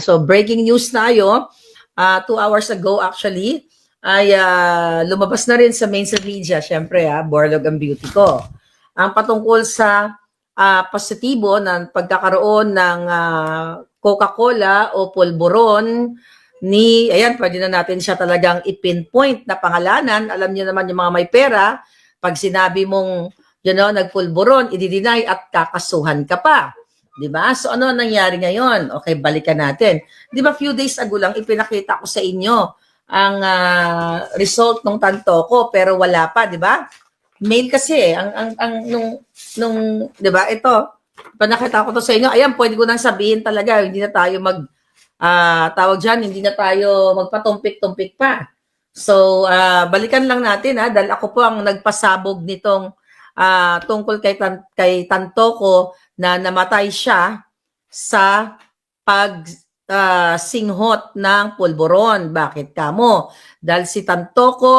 So breaking news tayo, 2 hours ago actually, ay lumabas na rin sa mainstream media, syempre Borlog ang beauty ko. Ang patungkol sa positibo ng pagkakaroon ng Coca-Cola o pulburon ni, ayan, pwede na natin siya talagang ipinpoint na pangalanan. Alam niyo naman yung mga may pera, pag sinabi mong, nagpulburon, i-deny at kakasuhan ka pa. Diba? So ano nangyari ngayon? Okay, balikan natin. Di ba few days ago lang ipinakita ko sa inyo ang result ng tanto ko pero wala pa, di ba? Mail kasi nung di ba? Ito, panakita ko to sa inyo. Ayan, pwede ko nang sabihin talaga, hindi na tayo tawag diyan, hindi na tayo magpatumpik-tumpik pa. So, balikan lang natin dahil ako po ang nagpasabog nitong tungkol kay tanto ko na namatay siya sa singhot ng pulburon. Bakit kamo? Dahil si tanto ko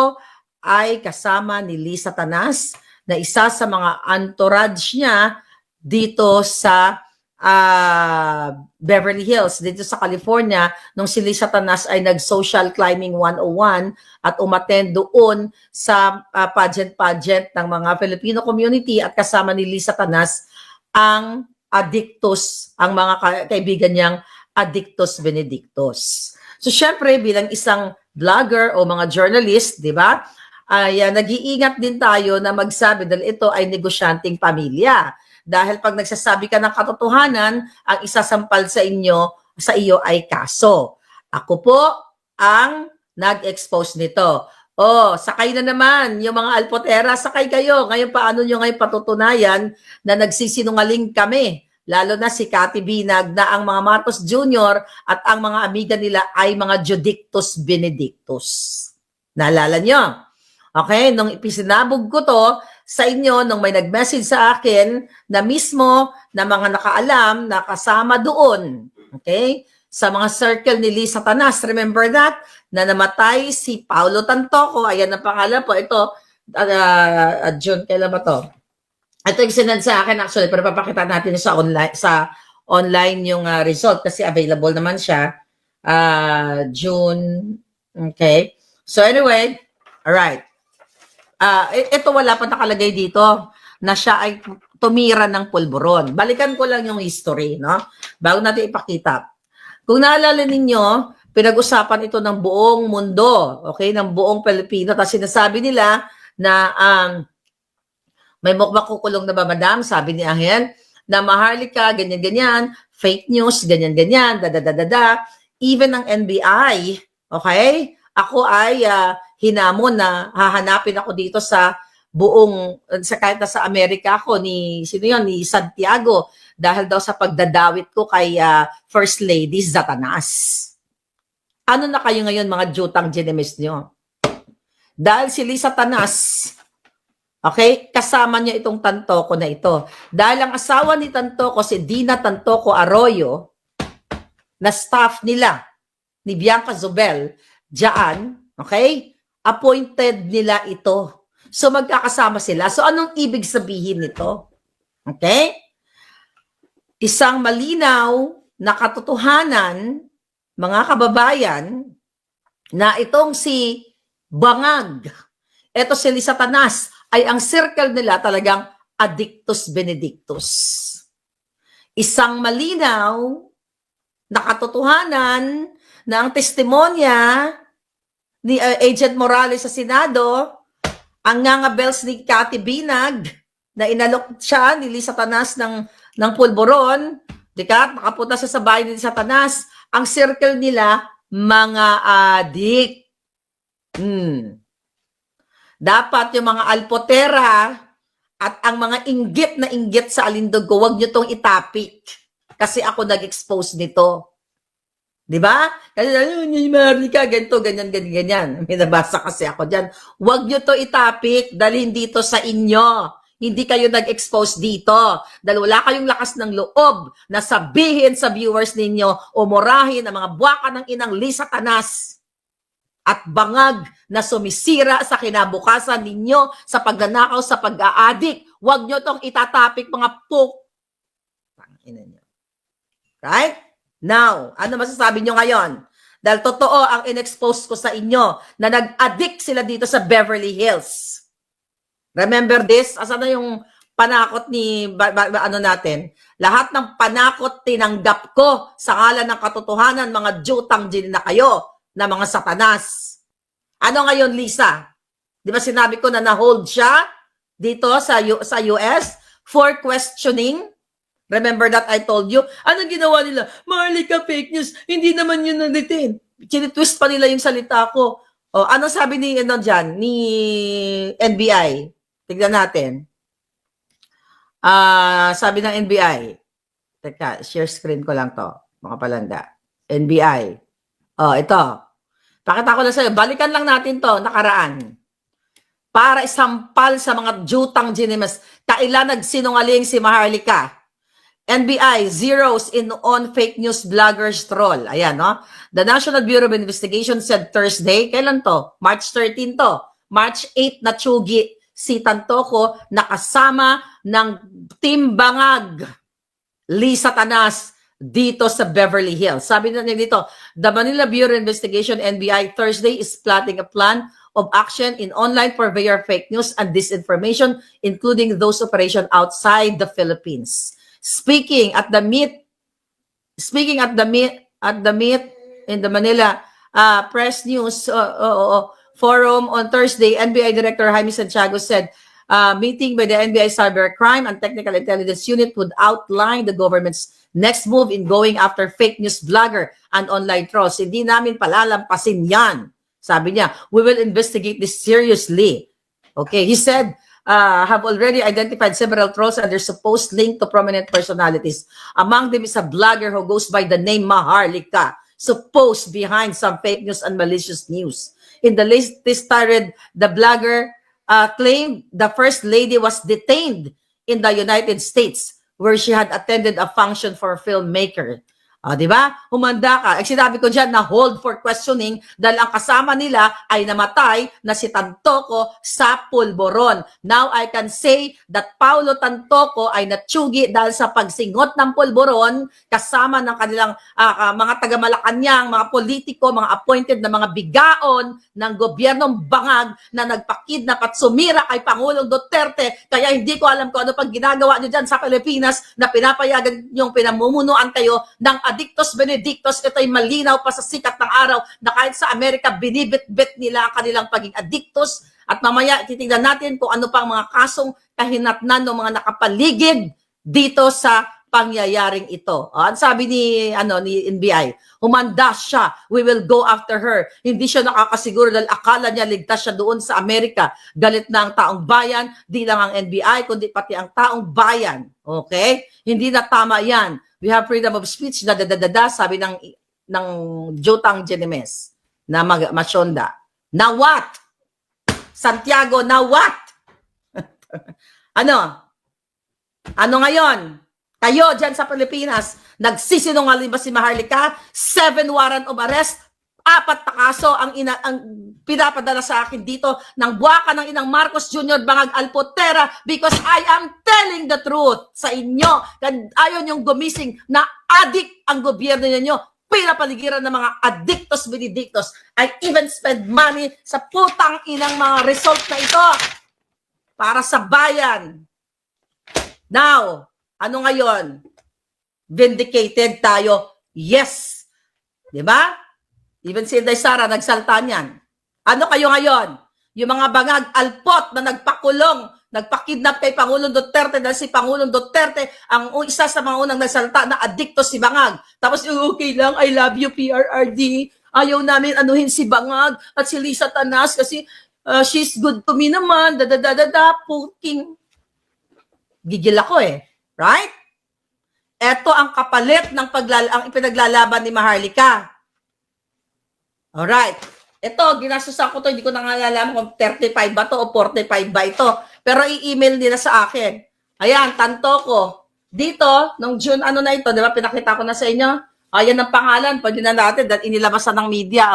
ay kasama ni Lisa Tanas na isa sa mga entourage niya dito sa Beverly Hills, dito sa California, nung si Lisa Tanas ay nag-social climbing 101 at umattend doon sa pageant ng mga Filipino community at kasama ni Lisa Tanas ang Addictus, ang mga kaibigan niyang Addictus Benedictus. So syempre bilang isang vlogger o mga journalist, di ba? Ay nag-iingat din tayo na magsabi dahil ito ay negosyanteng pamilya. Dahil pag nagsasabi ka ng katotohanan, ang isasampal sa iyo ay kaso. Ako po ang nag-expose nito. Sakay na naman yung mga alpotera, sakay kayo. Ngayon paano nyo ngayon patutunayan na nagsisinungaling kami? Lalo na si Cathy Binag na ang mga Marcos Jr. at ang mga amiga nila ay mga Judictus Benedictus. Naalala nyo? Okay, nung ipisinabog ko to sa inyo, nung may nag-message sa akin na mismo na mga nakaalam na kasama doon, okay, sa mga circle ni Lisa Tanas, remember that? Na namatay si Paulo Tantoco, ayan ang pangalan po, ito, June, kailan ba to? Ito yung sinad sa akin actually, pero papakita natin sa online yung result kasi available naman siya, June, okay. So anyway, alright. Ito wala pa nakalagay dito na siya ay tumira ng pulburon. Balikan ko lang yung history, no? Bago natin ipakita. Kung naalala ninyo, pinag-usapan ito ng buong mundo, okay? Ng buong Pilipino. Tapos sinasabi nila na may mukbang kukulong na ba, madam? Sabi ni Angel, na maharlika, ganyan-ganyan, fake news, ganyan-ganyan, da-da-da-da-da. Even ang NBI, okay? Ako ay hinamon na hahanapin ako dito sa kahit nasa Amerika ako ni Santiago dahil daw sa pagdadawit ko kay First Lady Zatanas. Ano na kayo ngayon mga jutang ginemis nyo? Dahil si Lisa Tanas, okay, kasama niya itong Tantoco na ito. Dahil ang asawa ni Tantoco, si Dina Tantoco Arroyo, na staff nila, ni Bianca Zobel, diyan, okay, appointed nila ito. So magkakasama sila. So anong ibig sabihin nito? Okay? Isang malinaw na katotohanan, mga kababayan, na itong si Bangag, ito si Lisa Tanas, ay ang circle nila talagang Addictus Benedictus. Isang malinaw na katotohanan na ang testimonya ni Agent Morales sa Senado, ang ngangabels ni Cathy Binag, na inalok siya ni Lisa Tanas ng pulburon, nakapunta siya sa bahay ni Lisa Tanas, ang circle nila, mga adik. Dapat yung mga alpotera at ang mga inggit sa alindog ko, huwag nyo tong itapik. Kasi ako nag-expose nito. Diba? Kasi Marika, ganito, ganyan. May nabasa kasi ako dyan. Huwag nyo to itapik dahil hindi to sa inyo. Hindi kayo nag-expose dito. Dahil wala kayong lakas ng loob na sabihin sa viewers ninyo o murahin ang mga buwaka ng inang Lisa Tanas at Bangag na sumisira sa kinabukasan ninyo sa pagnanakaw, sa pag-aadik. Huwag nyo tong itatapik mga puk. Tangina nyo. Right? Now, ano masasabi nyo ngayon? Dahil totoo ang in-expose ko sa inyo na nag-addict sila dito sa Beverly Hills. Remember this? Asan na yung panakot ni ano natin? Lahat ng panakot tinanggap ko sa ngalan ng katotohanan, mga jutang din na kayo na mga satanas. Ano ngayon, Lisa? Di ba sinabi ko na na-hold siya dito sa US for questioning? Remember that I told you? Anong ginawa nila? Maharlika, fake news. Hindi naman yun na-detain. Kinitwist pa nila yung salita ko. O, anong sabi ni, dyan, ni NBI? Tignan natin. Sabi ng NBI. Teka, share screen ko lang to. Mga palanda. NBI. O, ito. Pakita ko lang sa'yo. Balikan lang natin to, nakaraan. Para isampal sa mga jutang ginimas. Kailan nagsinungaling si Maharlika? NBI zeroes in on fake news bloggers troll. Ayan, no? The National Bureau of Investigation said Thursday, kailan to? March 13 to. March 8 na tsugi si Tantoko nakasama ng Team Bangag, Lisa Tanas, dito sa Beverly Hills. Sabi na niya dito, the Manila Bureau of Investigation, NBI, Thursday is plotting a plan of action in online purveyor fake news and disinformation, including those operation outside the Philippines. Speaking at the meet in the Manila Press News Forum on Thursday, NBI Director Jaime Santiago said, meeting by the NBI Cybercrime and Technical Intelligence Unit would outline the government's next move in going after fake news blogger and online trolls. Hindi namin palalampasin yan. Sabi niya, we will investigate this seriously. Okay, he said, have already identified several trolls and their supposed link to prominent personalities. Among them is a blogger who goes by the name Maharlika, supposed behind some fake news and malicious news. In the latest tirade, the blogger claimed the First Lady was detained in the United States where she had attended a function for a filmmaker. Di ba? Humanda ka. Sinabi ko dyan na hold for questioning dahil ang kasama nila ay namatay na si Tantoko sa pulboron. Now I can say that Paulo Tantoko ay natsugi dahil sa pagsingot ng pulboron kasama ng kanilang mga taga-Malacanang, mga politiko, mga appointed na mga bigaon ng gobyernong bangag na nagpakidnap at sumira kay Pangulong Duterte. Kaya hindi ko alam kung ano pang ginagawa nyo dyan sa Pilipinas na pinapayagan yung pinamumunuan kayo ng Addictos Benedictos. Ito'y malinaw pa sa sikat ng araw na kahit sa Amerika binibit-bit nila ang kanilang pagiging addictos. At mamaya titignan natin kung ano pang mga kasong kahinatnan ng mga nakapaligid dito sa pangyayaring ito. Ang sabi ni NBI, humanda siya. We will go after her. Hindi siya nakakasiguro dahil akala niya ligtas siya doon sa Amerika. Galit na ang taong bayan, di lang ang NBI, kundi pati ang taong bayan. Okay? Hindi na tama yan. We have freedom of speech, sabi ng Jutang Genimes na Masyonda. Na what? Santiago, na what? Ano ngayon? Kayo dyan sa Pilipinas, nagsisinungaling ba si Maharlika? 7 warrant of arrest, 4 na kaso ang pinapadala sa akin dito ng buwaka ng inang Marcos Jr. Bangag Alpotera because I am telling the truth sa inyo. Ayaw niyong gumising na addict ang gobyerno ninyo. Pinapaligiran ng mga addictos benedictos. I even spend money sa putang inang mga result na ito para sa bayan. Now, ano ngayon? Vindicated tayo? Yes. Diba? Even si Inday Sara, nagsalta niyan. Ano kayo ngayon? Yung mga bangag alpot na nagpakulong, nagpakidnap kay Pangulong Duterte dahil si Pangulong Duterte ang isa sa mga unang nagsalta na addicto si Bangag. Tapos okay lang, I love you PRRD. Ayaw namin anuhin si Bangag at si Lisa Tanas kasi she's good to me naman. Puking. Gigil ako eh. Right? Ito ang kapalit ng ang ipinaglalaban ni Maharlika. Alright. Ito, ginastusan ko to, hindi ko nangalalaman kung 35 ba to o 45 ba ito. Pero i-email nila sa akin. Ayan, Tantoko. Dito, nung June, na ito, di ba, pinakita ko na sa inyo. Ayan ang pangalan, pwede na natin, dahil inilabasan ng media.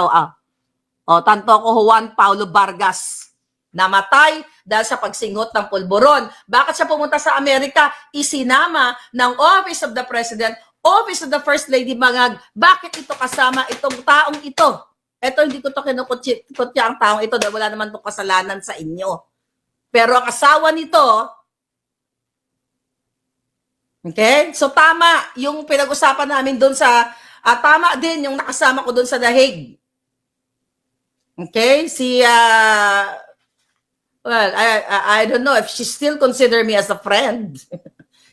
Tantoko Juan Paulo Vargas. Namatay dahil sa pagsingot ng pulburon. Bakit siya pumunta sa Amerika? Isinama ng Office of the President Office of the First Lady Bangag, bakit ito kasama itong taong ito? Ito, hindi ko to kinukutya ang taong ito dahil wala naman itong kasalanan sa inyo. Pero ang asawa nito, okay? So tama yung pinag-usapan namin doon sa, tama din yung nakasama ko doon sa The Hague. Okay? Well, I don't know if she still consider me as a friend.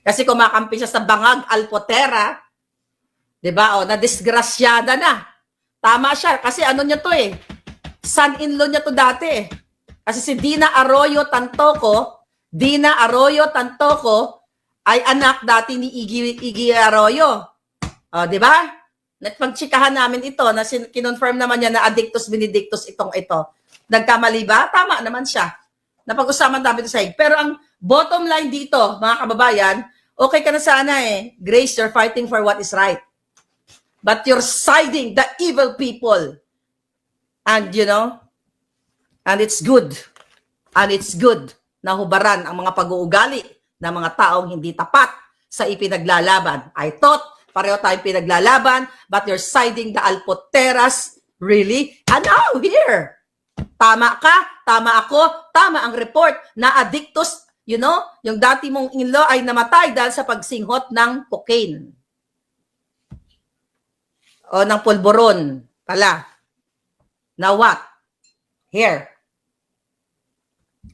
Kasi kumakampi siya sa Bangag, Alpotera. Diba? O, na-disgrasyada na. Tama siya. Kasi ano niya to eh. Son-in-law niya to dati eh. Kasi si Dina Arroyo Tantoco ay anak dati ni Iggy Arroyo. O, diba? Nagpagtsikahan namin ito na kinonfirm naman niya na addictus benedictus ito. Nagkamali ba? Tama naman siya. Napag-usapan namin ito sa hig. Pero ang bottom line dito, mga kababayan, okay ka na sana eh. Grace, you're fighting for what is right. But you're siding the evil people. And you know, and it's good. And it's good na hubaran ang mga pag-uugali ng mga taong hindi tapat sa ipinaglalaban. I thought pareho tayong pinaglalaban, but you're siding the Alpoteras. Really? And now, here. Tama ka, tama ako, tama ang report na addictus, you know, yung dati mong in-law ay namatay dahil sa pagsinghot ng cocaine. O ng pulburon pala. Now what? Here.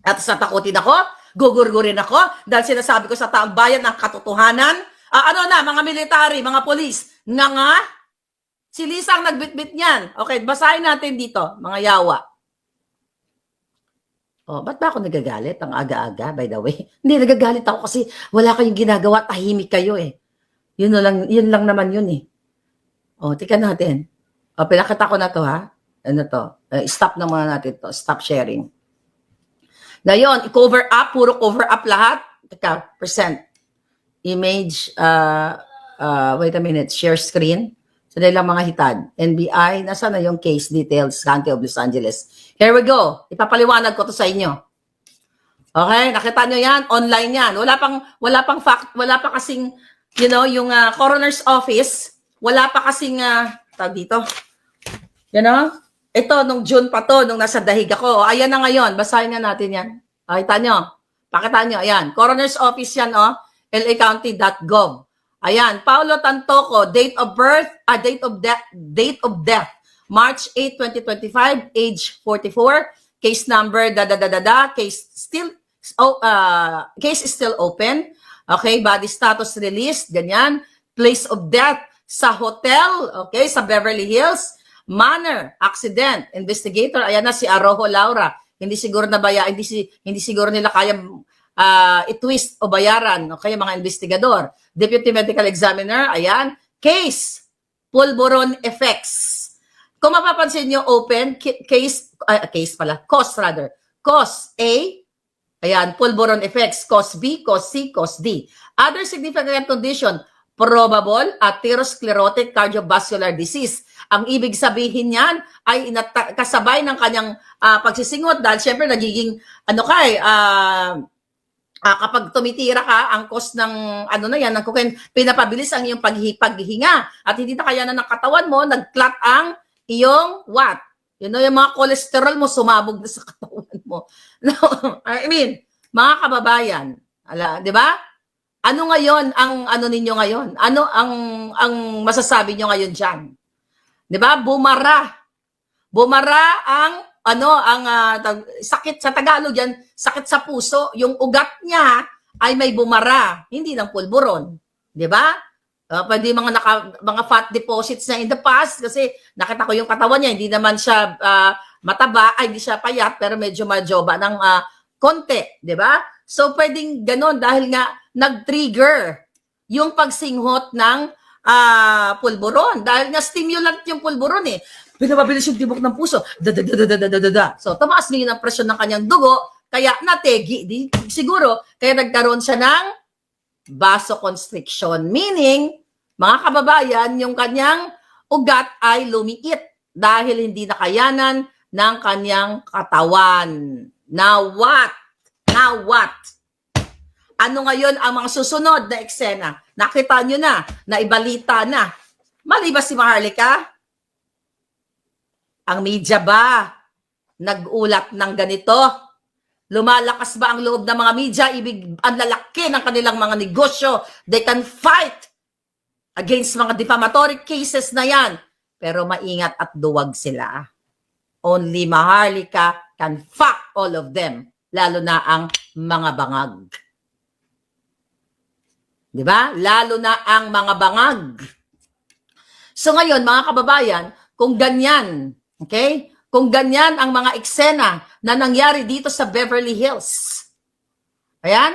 At tatakutin ako, gugurgurin ako, dahil sinasabi ko sa taong bayan ng katotohanan. Ano na, mga military, mga polis, nga, si Lisa ang nagbitbit niyan. Okay, basahin natin dito, mga yawa. Oh, ba't ba ako nagagalit? Ang aga-aga, by the way. Hindi, nagagalit ako kasi wala kayong ginagawa, tahimik kayo eh. Yun lang naman yun eh. Oh, tika natin. Oh, pinakita ko na to ha. Ano to? Stop na muna natin to. Stop sharing. Ngayon, i-cover up, puro cover up lahat. Teka, percent. Image, wait a minute, share screen. So, dahil lang mga hitad. NBI, nasa na yung case details, County of Los Angeles. Here we go. Ipapaliwanag ko to sa inyo. Okay, nakita nyo yan? Online yan. Wala pang fact, wala pa kasing, you know, yung coroner's office, wala pa kasing, tawag dito, you know, ito, nung June pa to, nung nasa dahig ako. Ayan na ngayon, basahin na natin yan. Pakita nyo. Pakita nyo, ayan. Coroner's office yan, lacounty.gov. Ayan, Paulo Tantoco, date of birth, date of death, March 8, 2025, age 44, case number, case is still open. Okay, body status released, ganyan. Place of death, sa hotel, okay, sa Beverly Hills. Manner, accident, investigator, ayan na si Arojo Laura. Hindi siguro hindi siguro nila kaya i-twist o bayaran, okay, mga investigador. Deputy Medical Examiner, ayan. Case, pulburon effects. Kung mapapansin nyo, open, cause A, ayan, pulburon effects, cause B, cause C, cause D. Other significant condition, probable atherosclerotic cardiovascular disease. Ang ibig sabihin niyan ay kasabay ng kanyang pagsisingot dahil syempre nagiging kapag tumitira ka, ang cause ng ng cocaine, pinapabilis ang iyong paghihinga at hindi na kaya ng katawan mo, nag-clot ang iyong what? You know, yung mga cholesterol mo sumabog na sa katawan mo. No, I mean, mga kababayan, di ba? Ano ngayon ang ninyo ngayon? Ano ang masasabi nyo ngayon diyan? 'Di ba? Bumara ang sakit sa Tagalog yan, sakit sa puso. Yung ugat niya ay may bumara, hindi ng pulburon. 'Di ba? Pwede mga fat deposits na in the past kasi nakita ko yung katawan niya, hindi naman siya mataba, hindi siya payat pero medyo majoba ng konti, 'di ba? So, pwedeng ganon dahil nga nag-trigger yung pagsinghot ng pulburon. Dahil nga stimulant yung pulburon eh. Pinapabilis yung tibok ng puso. So, tumaas ngayon ang presyon ng kanyang dugo, kaya nategi. Siguro, kaya nagkaroon siya ng vasoconstriction. Meaning, mga kababayan, yung kanyang ugat ay lumiit dahil hindi nakayanan ng kanyang katawan. Now what? Ano ngayon ang mga susunod na eksena? Nakita nyo na, naibalita na. Mali ba si Maharlika? Ang media ba nag-ulat ng ganito? Lumalakas ba ang loob ng mga media? Ibig ang lalaki ng kanilang mga negosyo. They can fight against mga defamatory cases na yan. Pero maingat at duwag sila. Only Maharlika can fuck all of them. Lalo na ang mga bangag. Di ba? Lalo na ang mga bangag. So ngayon, mga kababayan, kung ganyan, okay? Kung ganyan ang mga eksena na nangyari dito sa Beverly Hills. Ayan?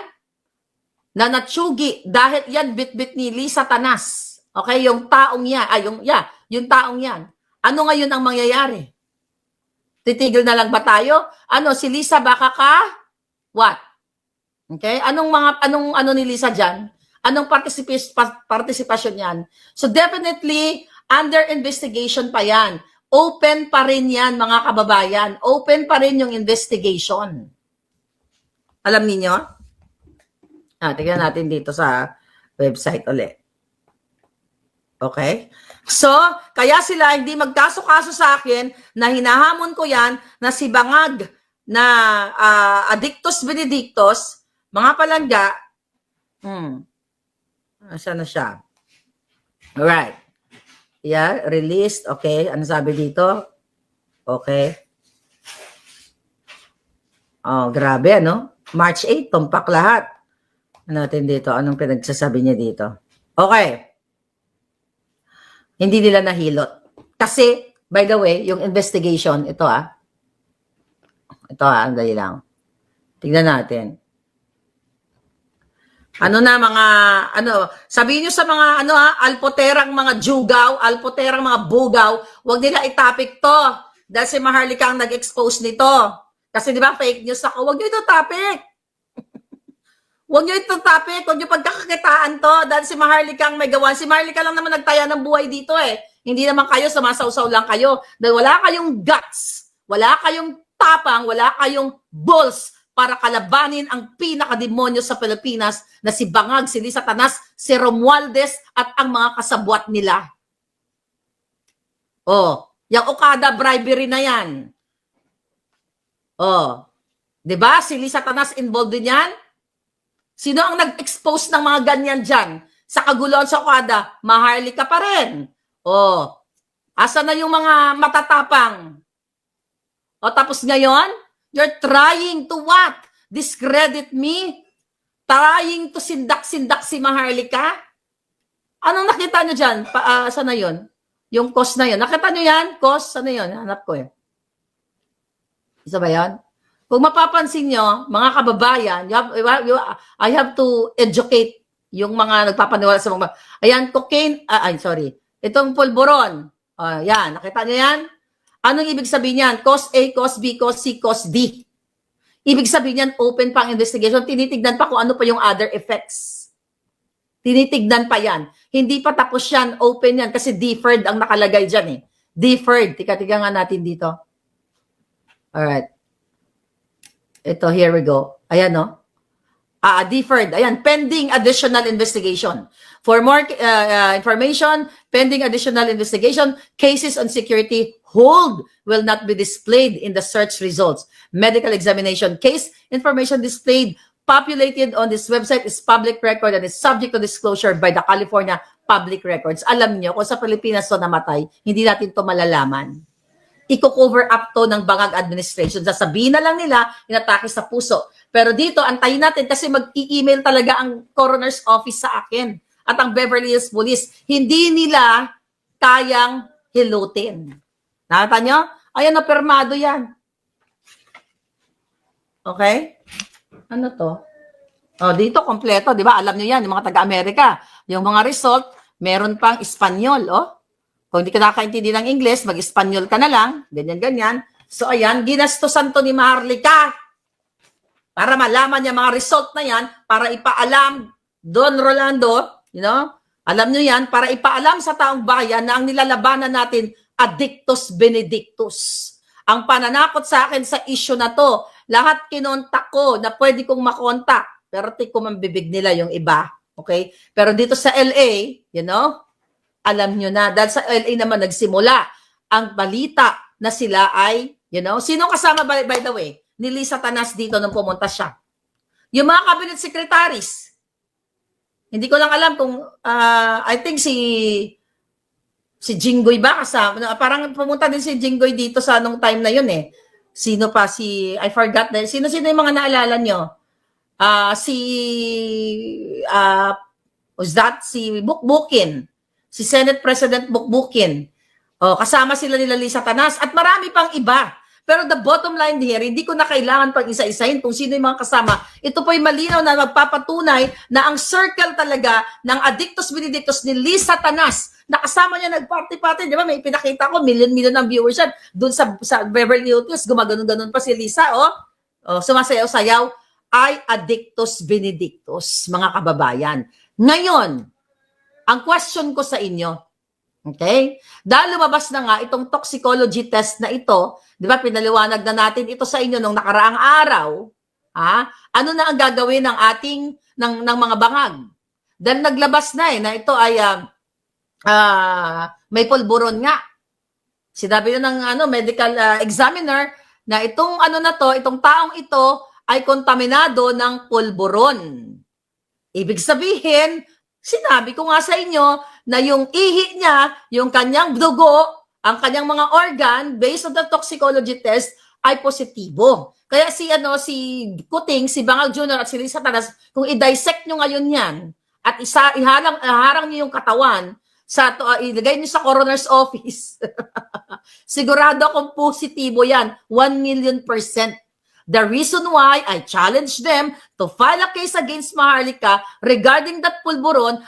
Na natsugi dahil yan bit-bit ni Lisa Tanas. Okay? Yung taong yan. Yung taong yan. Ano ngayon ang mangyayari? Titigil na lang ba tayo? Ano, si Lisa baka ka? What? Okay? Anong ni Lisa dyan? Anong participation yan? So definitely, under investigation pa yan. Open pa rin yan, mga kababayan. Open pa rin yung investigation. Alam niyo? Tingnan natin dito sa website ulit. Okay? So, kaya sila hindi magkaso-kaso sa akin na hinahamon ko yan na si Bangag na Addictus Benedictus, mga palangga, saan na siya? Alright. Yeah, released. Okay. Ano sabi dito? Okay. Oh, grabe, ano? March 8, tumpak lahat. Ano natin dito? Anong pinagsasabi niya dito? Okay. Hindi nila nahilot. Kasi, by the way, yung investigation, ito ang dali lang. Tignan natin. Sabihin nyo sa mga, alpoterang mga jugaw, alpoterang mga bugaw, wag nila itapik to. Dahil si Maharlika ang nag-expose nito. Kasi di ba, fake news ako, wag nyo ito topic. Wag nyo ito topic, wag nyo pagkakakitaan to. Dahil si Maharlika ang may gawa. Si Maharlika lang naman nagtaya ng buhay dito eh. Hindi naman kayo, sumasawsaw lang kayo. Dahil wala kayong guts, wala kayong tapang, wala kayong balls, para kalabanin ang pinakademonyo sa Pilipinas na si Bangag, si Lisa Tanas, si Romualdez at ang mga kasabwat nila. Oh, yung Okada bribery na yan. Oh, 'di ba? Si Lisa Tanas involved din yan. Sino ang nag-expose ng mga ganyan diyan? Sa kaguluhan sa Okada, Maharlika pa rin. Oh, asa na yung mga matatapang? O tapos ngayon, you're trying to what? Discredit me? Trying to sindak-sindak si Maharlika? Anong nakita nyo dyan? Saan na yun? Yung cause na yun. Nakita nyo yan? Cause? Ano yun? Hanap ko eh. Isa ba yan? Kung mapapansin nyo, mga kababayan, I have to educate yung mga nagpapaniwala sa mga... Ayan, cocaine... Itong pulburon. Yan, nakita nyo yan? Anong ibig sabihin yan? Cause A, cause B, cause C, cause D. Ibig sabihin yan, open pa ang investigation. Tinitignan pa kung ano pa yung other effects. Tinitignan pa yan. Hindi pa tapos yan, open yan. Kasi deferred ang nakalagay dyan eh. Deferred. Tika nga natin dito. Alright. Ito, here we go. Ayan, no? Deferred. Ayan, pending additional investigation. For more information, pending additional investigation, cases on security hold will not be displayed in the search results. Medical examination case information displayed populated on this website is public record and is subject to disclosure by the California Public Records. Alam nyo, kung sa Pilipinas to namatay, hindi natin to malalaman. Iko-cover up to ng Bangag administration. Sasabihin na lang nila, inatake sa puso. Pero dito, antayin natin kasi mag-i-email talaga ang coroner's office sa akin at ang Beverly Hills Police. Hindi nila kayang hilutin. Nakita nyo? Ayan, permado yan. Okay? Ano to? Dito, kompleto. Di ba? Alam nyo yan, yung mga taga-Amerika. Yung mga result, meron pang Espanyol. Kung hindi ka nakakaintindi ng English, mag-Espanyol ka na lang. Ganyan-ganyan. So, ayan, ginastosan to ni Maharlika. Para malaman niya mga result na yan, para ipaalam, Don Rolando, alam nyo yan, para ipaalam sa taong bayan na ang nilalabanan natin, Addictus Benedictus. Ang pananakot sa akin sa issue na to, lahat kinontak ko na pwede kong makontak. pero tikom ang bibig nila yung iba. Okay? Pero dito sa LA, alam nyo na. Dahil sa LA naman nagsimula ang balita na sila ay, sino kasama by the way? Ni Lisa Tanas dito nung pumunta siya. Yung mga cabinet secretaries. Hindi ko lang alam kung, I think si Jinggoy ba kasama? Parang pumunta din si Jinggoy dito sa anong time na yun eh. Sino pa? I forgot na. Sino-sino yung mga naalala nyo? Si Bukbukin. Si Senate President Bukbukin. Kasama sila nila Lisa Tanas at marami pang iba. Pero the bottom line here, hindi ko na kailangan pang isa-isahin kung sino yung mga kasama. Ito po'y malinaw na magpapatunay na ang circle talaga ng Addictus Benedictus ni Lisa Tanas, na kasama niya nag-party-party, di ba? May pinakita ko, million-million ng viewers yan. Doon sa Beverly Hills, gumaganon-ganon pa si Lisa, sumasayaw-sayaw, ay Addictus Benedictus, mga kababayan. Ngayon, ang question ko sa inyo, okay? Dahil lumabas na nga itong toxicology test na ito, di ba, pinaliwanag na natin ito sa inyo nung nakaraang araw, ano na ang gagawin ng ng mga bangag? Dahil naglabas na na ito ay may pulburon nga. Sinabi na ng medical examiner na itong itong taong ito ay kontaminado ng pulburon. Ibig sabihin, sinabi ko nga sa inyo na yung ihi niya, yung kanyang dugo, ang kanyang mga organ, based on the toxicology test, ay positibo. Kaya si Kuting, si Bangag Jr. at si Lisa Tanas, kung i-dissect nyo ngayon yan, at iharang nyo yung katawan, ilagay nyo sa coroner's office, sigurado kung positibo yan, 1,000,000%. The reason why I challenge them to file a case against Maharlika regarding that pulburon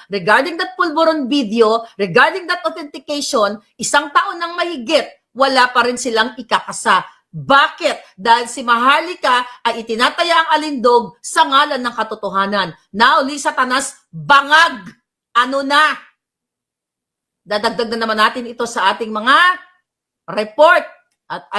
video, regarding that authentication, 1 taon nang mahigit, wala pa rin silang ikakasa. Bakit? Dahil si Maharlika ay itinataya ang alindog sa ngalan ng katotohanan. Now, Lisa Tanas, bangag! Ano na? Dadagdag na naman natin ito sa ating mga report. At